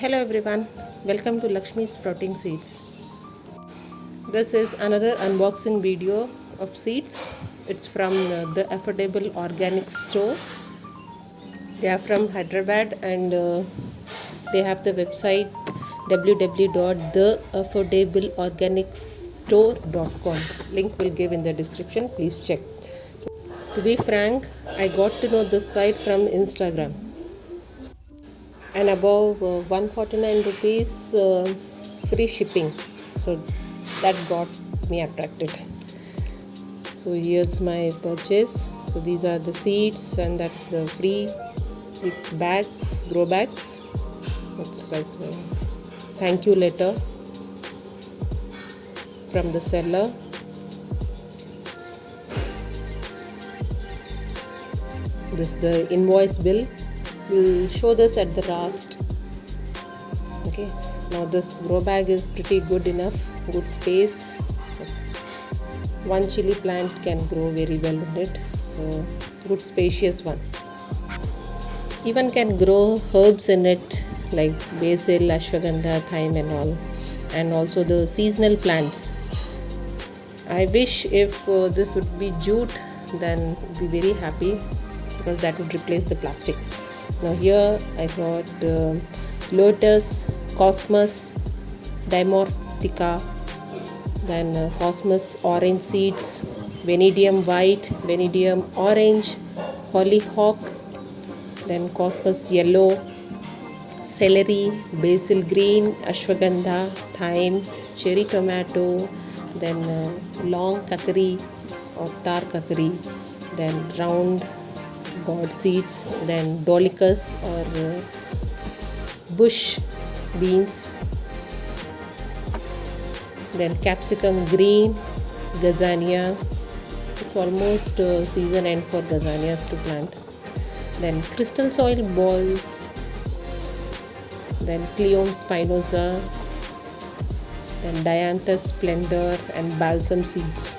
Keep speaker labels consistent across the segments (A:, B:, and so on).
A: Hello everyone, welcome to Lakshmi Sprouting Seeds. This is another unboxing video of seeds. It's from the Affordable Organic Store. They are from Hyderabad and they have the website www.theaffordableorganicstore.com. Link will give in the description, please check. To be frank, I got to know this site from Instagram. And above 149 rupees free shipping, so that got me attracted. So here's my purchase. So these are the seeds and that's the free bags, grow bags. It's like a thank you letter from the seller. This is the invoice bill. We'll show this at the last. Okay, now this grow bag is pretty good enough, good space. One chili plant can grow very well in it, so good spacious one. Even can grow herbs in it like basil, ashwagandha, thyme and all, and also the seasonal plants. I wish if this would be jute, then I'd be very happy because that would replace the plastic. Now here I got lotus, cosmos, dimorphica, then cosmos orange seeds, vanadium white, vanadium orange, hollyhock, then cosmos yellow, celery, basil green, ashwagandha, thyme, cherry tomato, then long kakari or tar kakari, then round gourd seeds, then dolichos or bush beans, then capsicum green, gazania. It's almost season end for gazanias to plant. Then crystal soil balls, then Cleome spinosa, then Dianthus splendor and balsam seeds.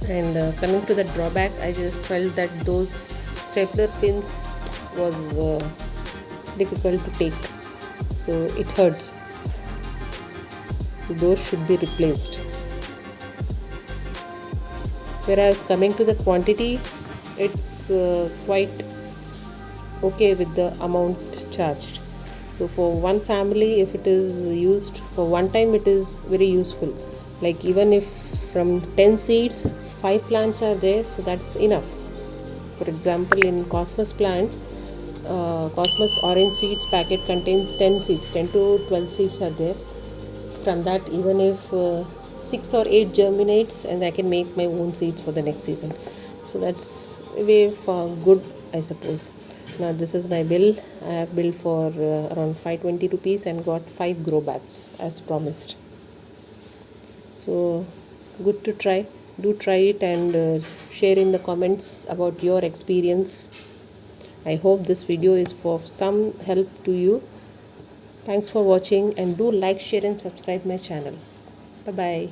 A: And coming to the drawback, I just felt that those stapler pins was difficult to take, so it hurts. So those should be replaced. Whereas coming to the quantity, it's quite okay with the amount charged. So for one family, if it is used for one time, it is very useful. Like even if from 10 seeds 5 plants are there, so that's enough. For example, in cosmos plants, cosmos orange seeds packet contains 10 seeds, 10 to 12 seeds are there. From that, even if 6 or 8 germinates, and I can make my own seeds for the next season. So that's a way for good, I suppose. Now this is my bill. I have billed for around 520 rupees and got 5 grow bags as promised. So good to try. Do try it and share in the comments about your experience. I hope this video is for some help to you. Thanks for watching and do like, share and subscribe my channel. Bye bye.